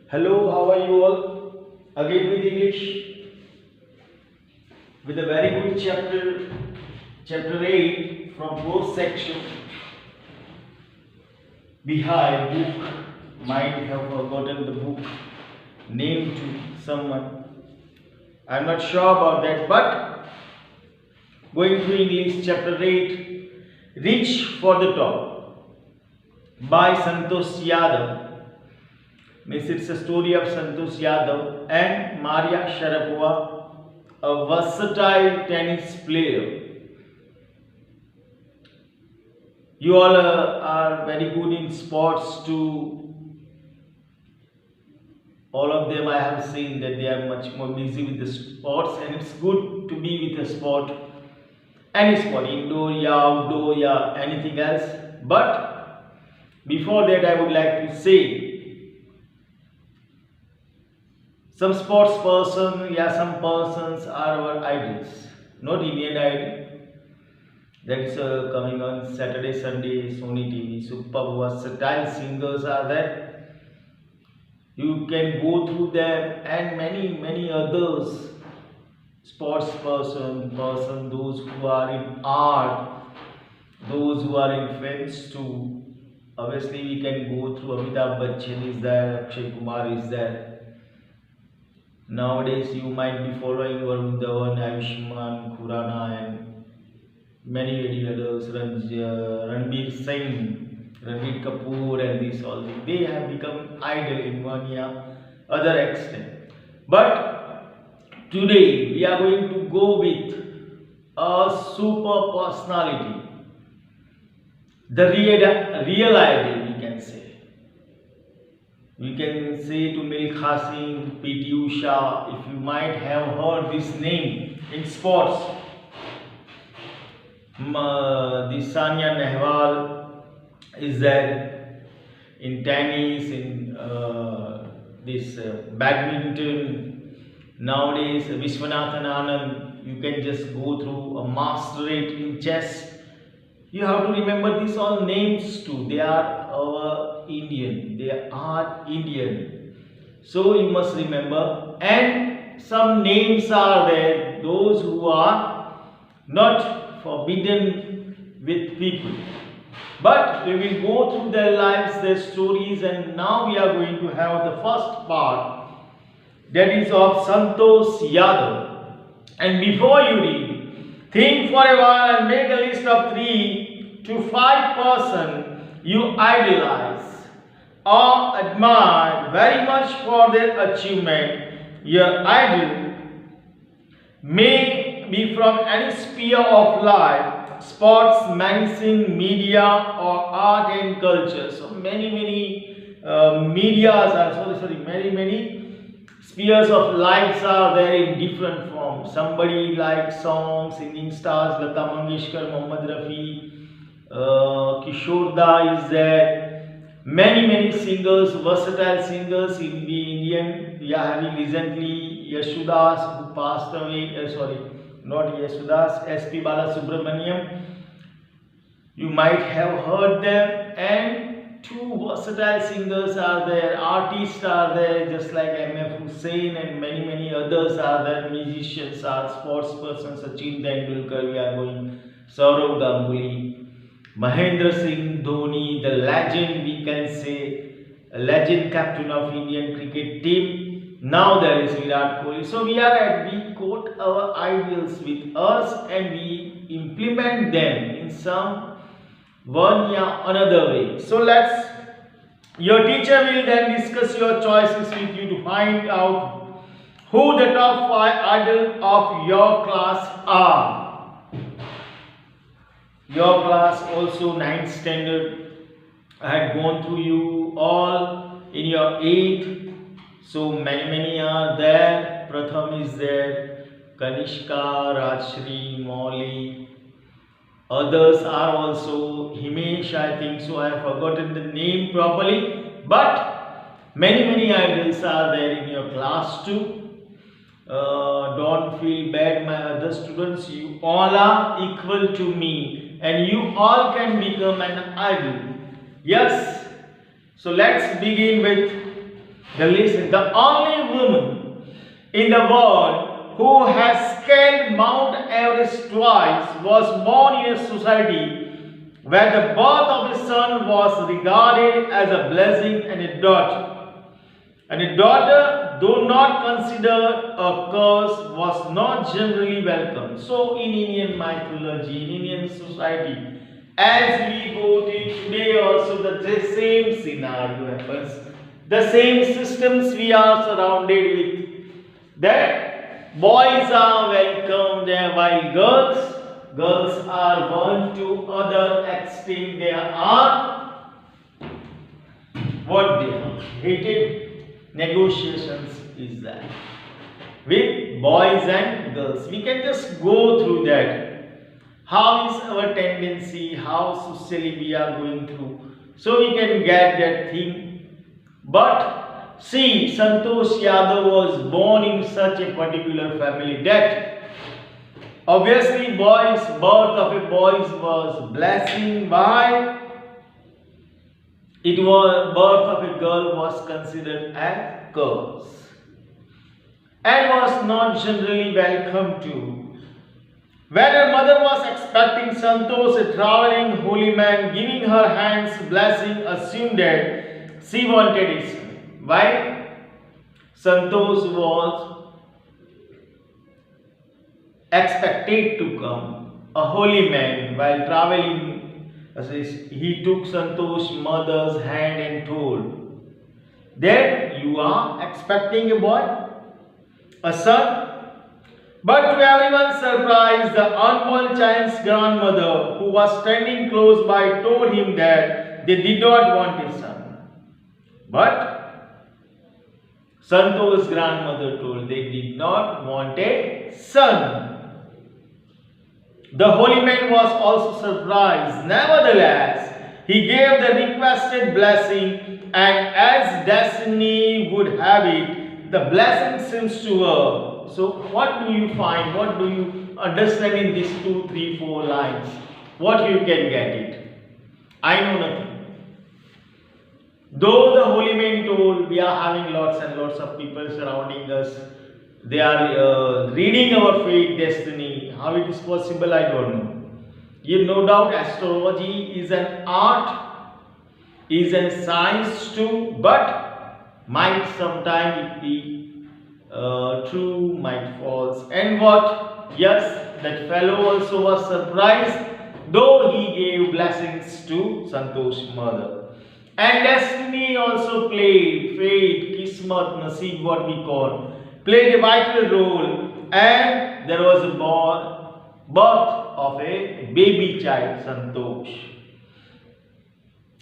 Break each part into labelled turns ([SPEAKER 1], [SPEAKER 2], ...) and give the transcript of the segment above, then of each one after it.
[SPEAKER 1] Hello, how are you all? Again with English, with a very good chapter 8 from Prose section. Behind book, might have forgotten the book name to someone. I'm not sure about that, but going through English, chapter 8, Reach for the Top by Santosh Yadav. Means it's a story of Santosh Yadav and Maria Sharapova, a versatile tennis player. You all are very good in sports too. All of them I have seen that they are much more busy with the sports, and it's good to be with a sport, any sport, indoor, yeah, outdoor, yeah, anything else. But before that, I would like to say, some sports person, yeah, some persons are our idols, not Indian idol. That is coming on Saturday, Sunday, Sony TV. Super versatile singers are there. You can go through them, and many others. Sports person, those who are in art, those who are in films too. Obviously, we can go through Amitabh Bachchan is there, Akshay Kumar is there. Nowadays, you might be following Varun Dhawan, Ayushmann Khurrana, and many others. Ranveer Singh, Ranveer Kapoor, and these all. They have become idol in one other extent. But today we are going to go with a super personality, the real idol, we can say. We can say to Milkha Singh, P.T. Usha, if you might have heard this name in sports. The Sania Nehwal is there in tennis, in this badminton. Nowadays, Vishwanathan Anand, you can just go through a masterate in chess. You have to remember these all names too. They are our Indian. They are Indian. So you must remember. And some names are there, those who are not forbidden with people. But we will go through their lives, their stories, and now we are going to have the first part, that is of Santosh Yadav. And before you read, think for a while and make a list of 3 to 5 persons you idolize or admire very much for their achievement. Your idol may be from any sphere of life, sports, medicine, media, or art and culture. So many medias are many spheres of lives are there in different forms. Somebody likes songs, singing stars, Lata Mangeshkar, Mohammad Rafi, Kishore Da is there. Many singers, versatile singers in the Indian. We are having recently Yashudas, who passed away. Not Yashudas, S.P. Balasubramaniam. You might have heard them, and 2 versatile singers are there, artists are there, just like M.F. Hussain, and many others are there. Musicians are, sports persons, Sachin Tendulkar, we are going, Saurav Ganguly, Mahendra Singh Dhoni, the legend, we can say, a legend captain of Indian cricket team. Now there is Virat Kohli. So we quote our ideals with us and we implement them in some one another way. So your teacher will then discuss your choices with you to find out who the top 5 idols of your class are. Your class also 9th standard. I had gone through you all in your 8th. So many are there. Pratham is there, Kanishka, Rajshri, Molly. Others are also Himesh, I think so. I have forgotten the name properly. But many idols are there in your class too. Don't feel bad, my other students. You all are equal to me, and you all can become an idol. Yes. So let's begin with listen, the only woman in the world who has scaled Mount Everest twice was born in a society where the birth of a son was regarded as a blessing and a daughter. And a daughter, though not considered a curse, was not generally welcome. So in Indian mythology, in Indian society, as we go to today also the same scenario happens. The same systems we are surrounded with. That boys are welcome there while girls are one to other extent they are what they are hated. Negotiations is that with boys and girls. We can just go through that. How is our tendency, how socially we are going through. So we can get that thing. But see, Santosh Yadav was born in such a particular family that obviously birth of a boy was blessing. Why? It was birth of a girl was considered as curse and was not generally welcome to. When her mother was expecting Santosh, a traveling holy man, giving her hands blessing, assumed that she wanted his son. Why? Santosh was expected to come, a holy man, while traveling. He took Santosh's mother's hand and told, "Then you are expecting a boy, a son." But to everyone's surprise, the unborn child's grandmother, who was standing close by, told him that they did not want a son. But Santosh's grandmother told they did not want a son. The holy man was also surprised. Nevertheless, he gave the requested blessing, and as destiny would have it, the blessing seems to her. So, what do you find? What do you understand in these 2, 3, 4 lines? What you can get it? I know nothing. Though the holy man told we are having lots and lots of people surrounding us, they are reading our fate, destiny. How it is possible, I don't know. You no doubt astrology is an art, is a science too, but might sometime it be true, might false. And what? Yes, that fellow also was surprised, though he gave blessings to Santosh's mother. And destiny also played, fate, kismat, nasib, what we call, played a vital role, and there was a birth of a baby child, Santosh.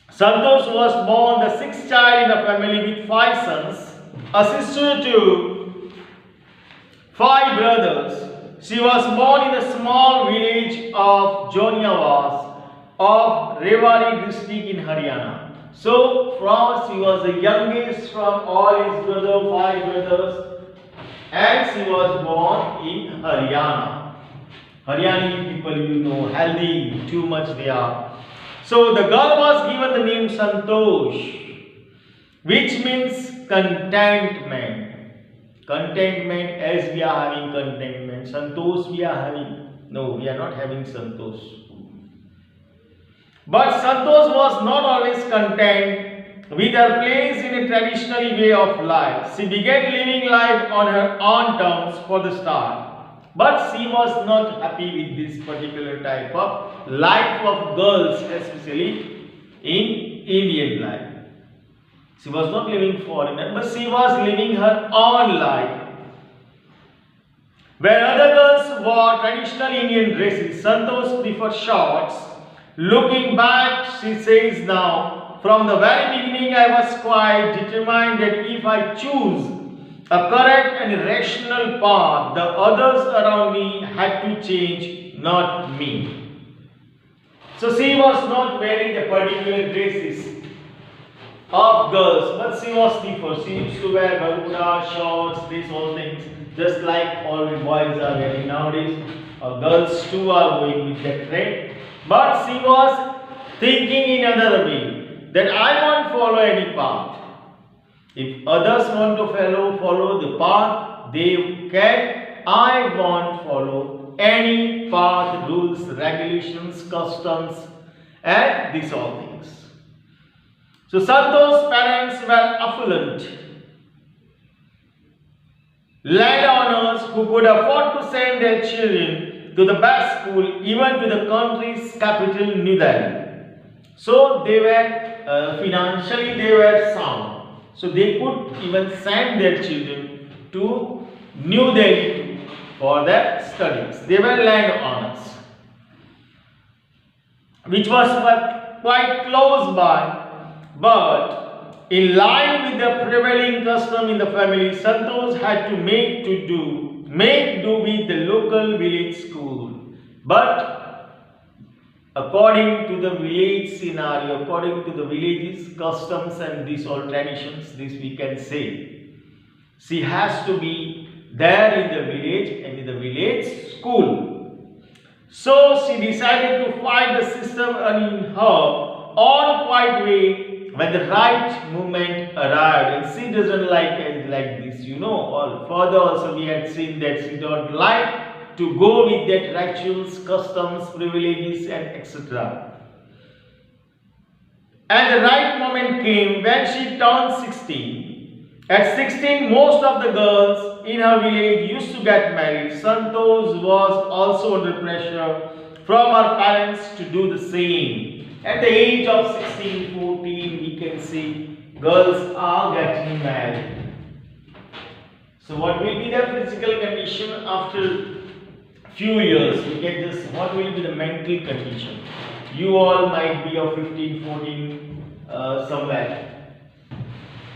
[SPEAKER 1] Santosh was born the 6th child in the family with 5 sons, a sister to 5 brothers. She was born in the small village of Joniawas of Rewari district in Haryana. So, she was the youngest from all his 5 brothers. And she was born in Haryana. Haryani people, you know, healthy, too much they are. So the girl was given the name Santosh, which means contentment. Contentment, as we are having contentment. Santosh we are having. No, we are not having Santosh. But Santosh was not always content with her place in a traditional way of life. She began living life on her own terms for the start. But she was not happy with this particular type of life of girls, especially in Indian life. She was not living foreigner, but she was living her own life. Where other girls wore traditional Indian dresses, Santosh preferred shorts. Looking back, she says now, from the very beginning I was quite determined that if I choose a correct and rational path, the others around me had to change, not me. So she was not wearing the particular dresses of girls, but she was different. She used to wear garuda, shorts, these all things, just like all boys are wearing nowadays. Girls too are going with that trend. But she was thinking in another way, that I won't follow any path. If others want to follow the path, they can. I won't follow any path, rules, regulations, customs, and these all things. So Santo's parents were affluent landowners who could afford to send their children to the best school, even to the country's capital, New Delhi. So they were financially they were sound. So they could even send their children to New Delhi for their studies. They were landowners, which was quite close by, but in line with the prevailing custom in the family, Santosh had to make do with the local village school. But according to the village scenario, according to the village's customs and these all traditions, this we can say, she has to be there in the village and in the village school. So she decided to fight the system in her own quiet way when the right moment arrived. And she doesn't like this, or further also we had seen that she don't like to go with that rituals, customs, privileges and etc. And the right moment came when she turned 16. At 16, most of the girls in her village used to get married. Santosh was also under pressure from her parents to do the same. At the age of 16, 14, we can see girls are getting married. So what will be their physical condition after few years? We can just, what will be the mental condition? You all might be of 15, 14 somewhere.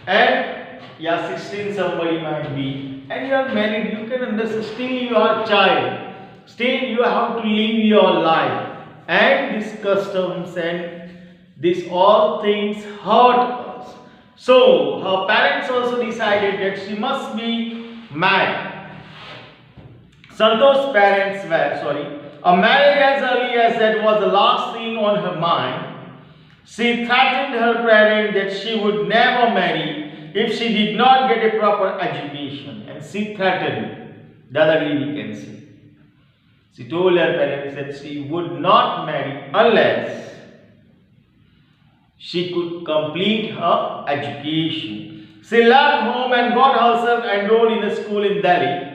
[SPEAKER 1] And yeah, 16 somebody might be. And you are married, you can understand, still you are a child. Still you have to live your life. And these customs and these all things hurt us. So her parents also decided that she must be married. Santosh's parents were, a marriage as early as that was the last thing on her mind. She threatened her parents that she would never marry if she did not get a proper education. And she threatened, the other day we can see. She told her parents that she would not marry unless she could complete her education. She left home and got herself enrolled in a school in Delhi.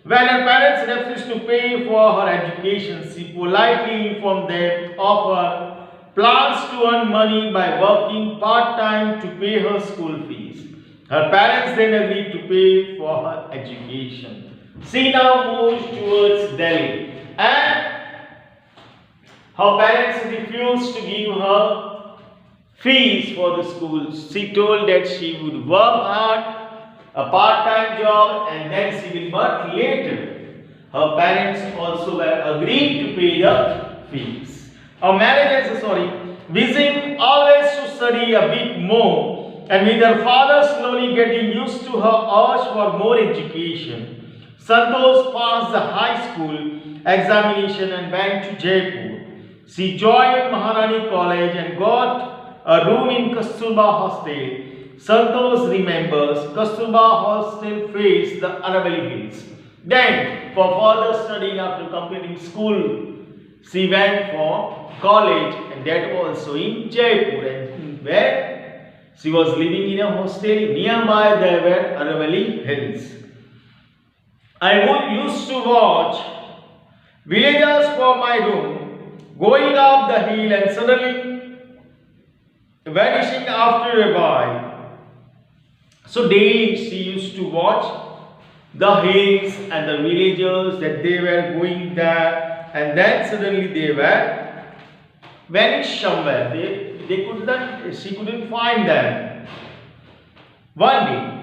[SPEAKER 1] When her parents refused to pay for her education, she politely informed them of her plans to earn money by working part-time to pay her school fees. Her parents then agreed to pay for her education. She now moves towards Delhi. And her parents refused to give her fees for the school. She told that she would work hard, a part-time job, and then she will work later. Her parents also were agreed to pay the fees. Her marriage wishing always to study a bit more, and with her father slowly getting used to her urge for more education, Santosh passed the high school examination and went to Jaipur. She joined Maharani College and got a room in Kasturba Hostel. Santosh remembers Kasturba Hostel faced the Aravalli Hills. Then, for further studying after completing school, she went for college, and that also in Jaipur, and where she was living in a hostel. Nearby there were Aravalli Hills. I used to watch villagers from my room going up the hill and suddenly vanishing after a while. So daily she used to watch the hills and the villagers that they were going there, and then suddenly they were vanished somewhere. She couldn't find them. One day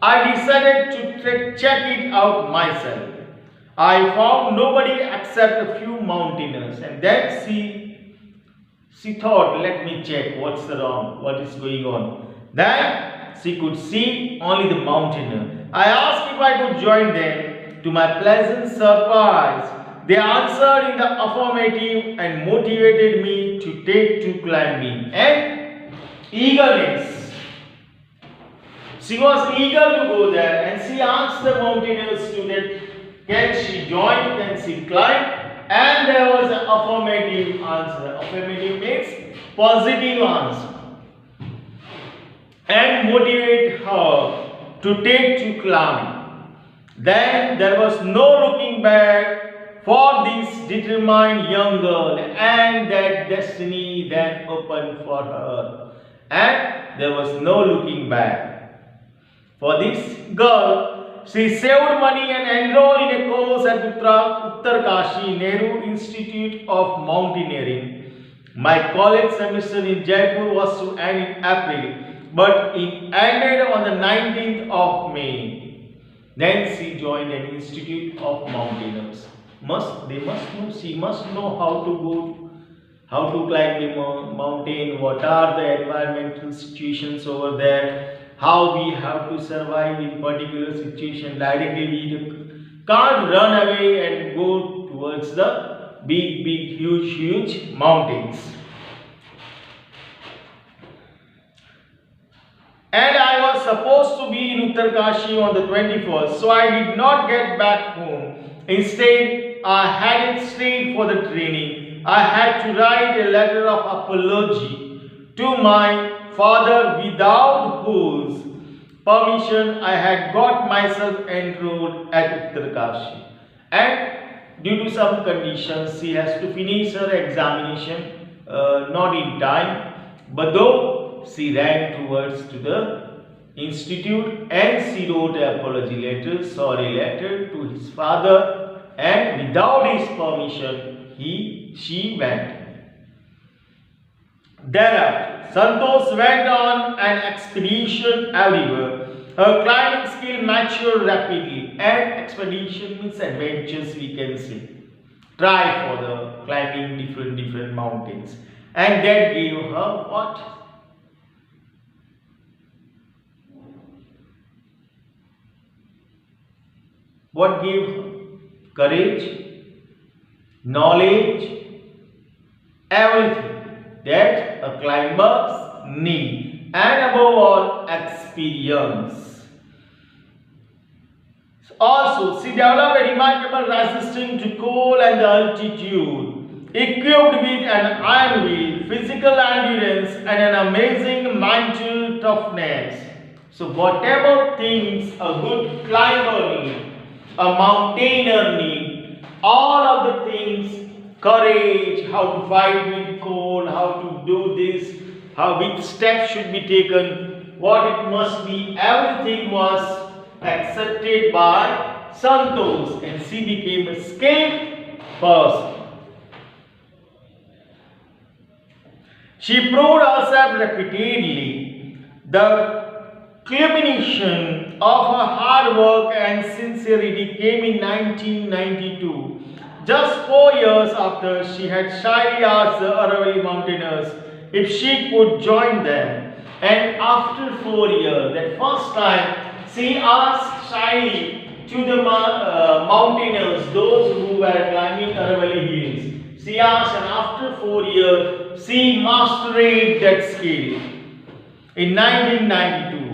[SPEAKER 1] I decided to check it out myself. I found nobody except a few mountaineers, and then she thought, let me check what is going on. Then she could see only the mountaineer. I asked if I could join them. To my pleasant surprise, they answered in the affirmative and motivated me to take to climbing and eagerness. She was eager to go there and she asked the mountaineer student, can she join, can she climb? And there was an affirmative answer. Affirmative means positive answer. And motivate her to take to climb. Then there was no looking back for this determined young girl, and that destiny then opened for her. And there was no looking back. For this girl, she saved money and enrolled in a course at Uttarkashi Nehru Institute of Mountaineering. My college semester in Jaipur was to end in April, but it ended on the 19th of May. Then she joined an institute of mountaineers. She must know how to climb the mountain, what are the environmental situations over there, how we have to survive in particular situation. Directly we can't run away and go towards the big, huge mountains. And I was supposed to be in Uttarkashi on the 21st, so I did not get back home. Instead, I headed straight for the training. I had to write a letter of apology to my father, without whose permission I had got myself enrolled at Uttarkashi. And due to some conditions, she has to finish her examination not in time, but though she ran towards to the institute and she wrote an apology letter, sorry letter to his father, and without his permission she went. Thereafter, Santosh went on an expedition everywhere. Her climbing skill matured rapidly, and expedition means adventures, we can say. Try for the climbing different mountains, and that gave her what? What gave her? Courage, knowledge, everything that a climber needs, and above all, experience. Also, she developed a remarkable resistance to cold and altitude, equipped with an iron will, physical endurance, and an amazing mental toughness. So, whatever things a good climber needs, a mountaineer needs, all of the things, courage, how to fight with cold, how to do this, which steps should be taken, what it must be, everything was accepted by Santosh, and she became a skilled person. She proved herself repeatedly. The culmination of her hard work and sincerity came in 1992, just 4 years after she had shyly asked the Aravalli mountaineers if she could join them. And after 4 years, that first time, she asked shyly to the mountaineers, those who were climbing Aravalli hills. She asked, and after 4 years, she mastered that skill. In 1992,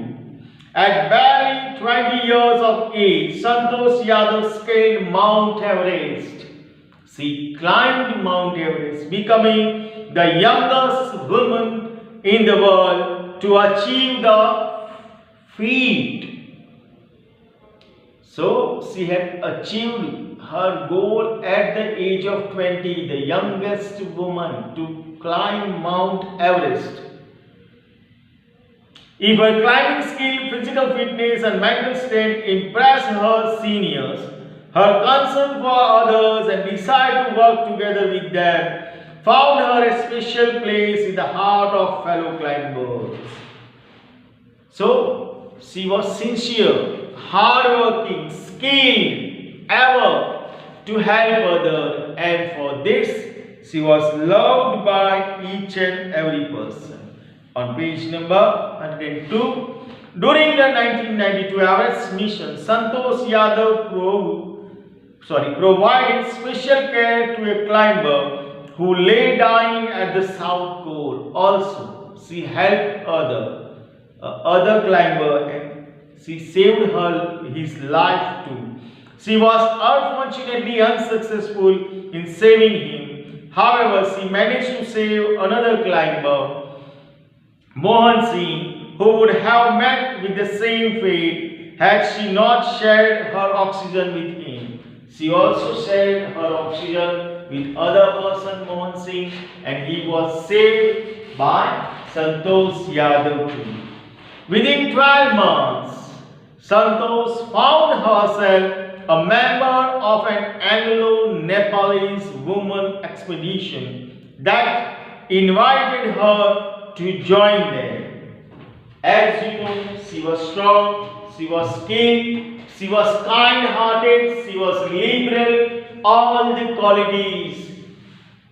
[SPEAKER 1] at barely 20 years of age, Santosh Yadav scaled Mount Everest. She climbed Mount Everest, becoming the youngest woman in the world to achieve the feat. So, she had achieved her goal at the age of 20, the youngest woman to climb Mount Everest. If her climbing skill, physical fitness and mental strength impressed her seniors, her concern for others and desire to work together with them found her a special place in the heart of fellow climbers. So, she was sincere, hardworking, skilled, ever to help others, and for this she was loved by each and every person. On page number 102, during the 1992 Everest mission, Santosh Yadav provided special care to a climber who lay dying at the South Pole. Also, she helped other climber and she saved his life too. She was unfortunately unsuccessful in saving him. However, she managed to save another climber, Mohan Singh, who would have met with the same fate had she not shared her oxygen with him. She also shared her oxygen with other person, Mohan Singh, and he was saved by Santosh Yadav too. Within 12 months, Santosh found herself a member of an Anglo-Nepalese women expedition that invited her to join them. As you know, she was strong, she was skilled, she was kind-hearted, she was liberal, all the qualities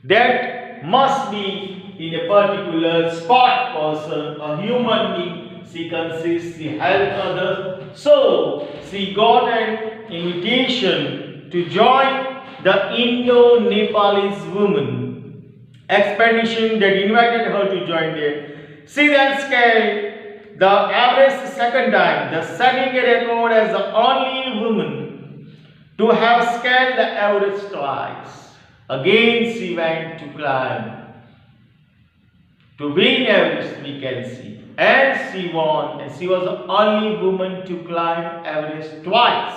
[SPEAKER 1] that must be in a particular spot person, a human being. She consists, she helped others. So, she got an invitation to join the Indo-Nepalese women expedition that invited her to join them. She then scaled the Everest second time, setting a record as the only woman to have scaled the Everest twice. Again, she went to climb. To win Everest, we can see. And she won, and she was the only woman to climb Everest twice,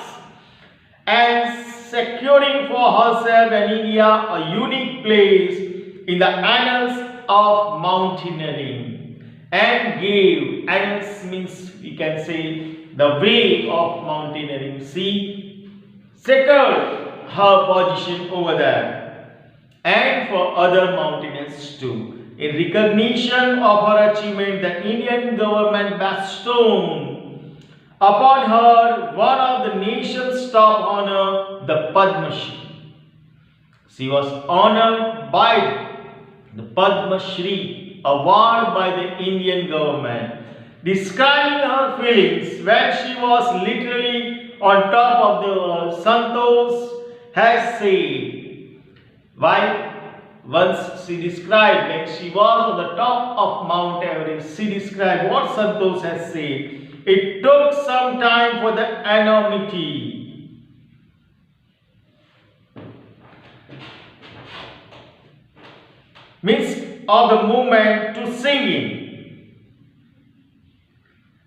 [SPEAKER 1] and securing for herself and India a unique place in the annals of mountaineering, and gave, annals means we can say the way of mountaineering. She secured her position over there, and for other mountaineers too. In recognition of her achievement, the Indian government bestowed upon her one of the nation's top honor, the Padma Shri. She was honored by the Padma Shri award by the Indian government. Describing her feelings when she was literally on top of the world, Santosh has said, why? Once she described, when she was on the top of Mount Everest, she described what Santosh has said. It took some time for the enormity means of the movement to sink in.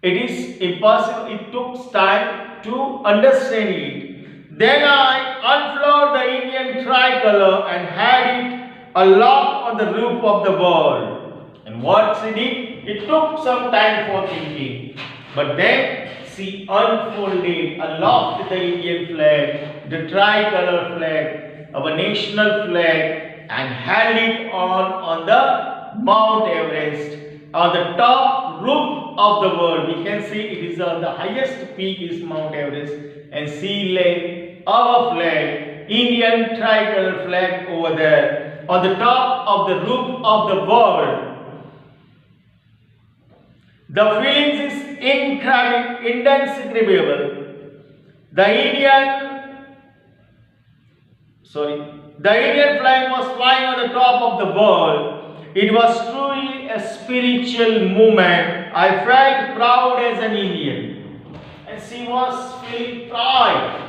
[SPEAKER 1] It is impossible. It took time to understand it. Then I unfurled the Indian tricolor and had it aloft on the roof of the world. And what she did? It took some time for thinking. But then she unfolded aloft the Indian flag, the tricolor flag, our national flag, and held it on the Mount Everest, on the top roof of the world. We can see it is on the highest peak is Mount Everest, and she laid our flag, Indian tricolor flag over there, on the top of the roof of the world. The feelings is indescribable. The Indian flag was flying on the top of the world. It was truly a spiritual movement. I felt proud as an Indian. And she was feeling pride.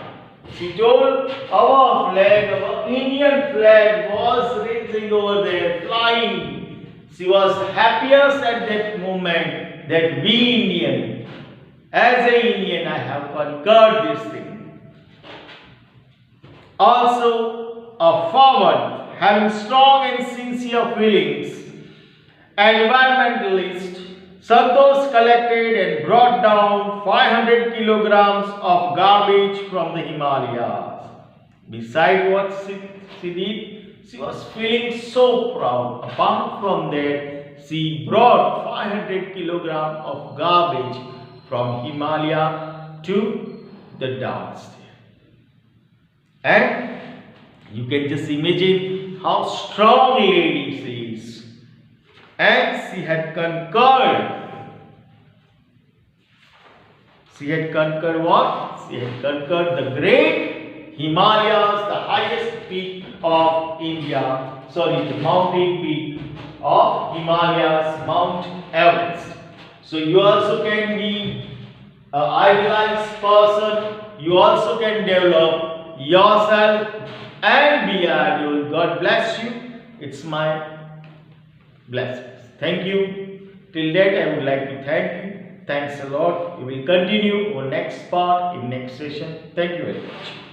[SPEAKER 1] She told our flag, our Indian flag was raising over there, flying. She was happiest at that moment that we Indian, as an Indian, I have conquered this thing. Also, a forward, having strong and sincere feelings, environmentalist, Santosh collected and brought down 500 kilograms of garbage from the Himalayas. Besides what she did, she was feeling so proud. Apart from that, she brought 500 kilograms of garbage from Himalaya to the dance there. And you can just imagine how strong lady she is. And she had conquered. She had conquered what? She had conquered the great Himalayas, the highest peak of India. Sorry, the mountain peak of Himalayas, Mount Everest. So you also can be idealized person, you also can develop yourself and be ideal. God bless you. It's my blessings. Thank you. Till that, I would like to thank you. Thanks a lot. We will continue our next part in next session. Thank you very much.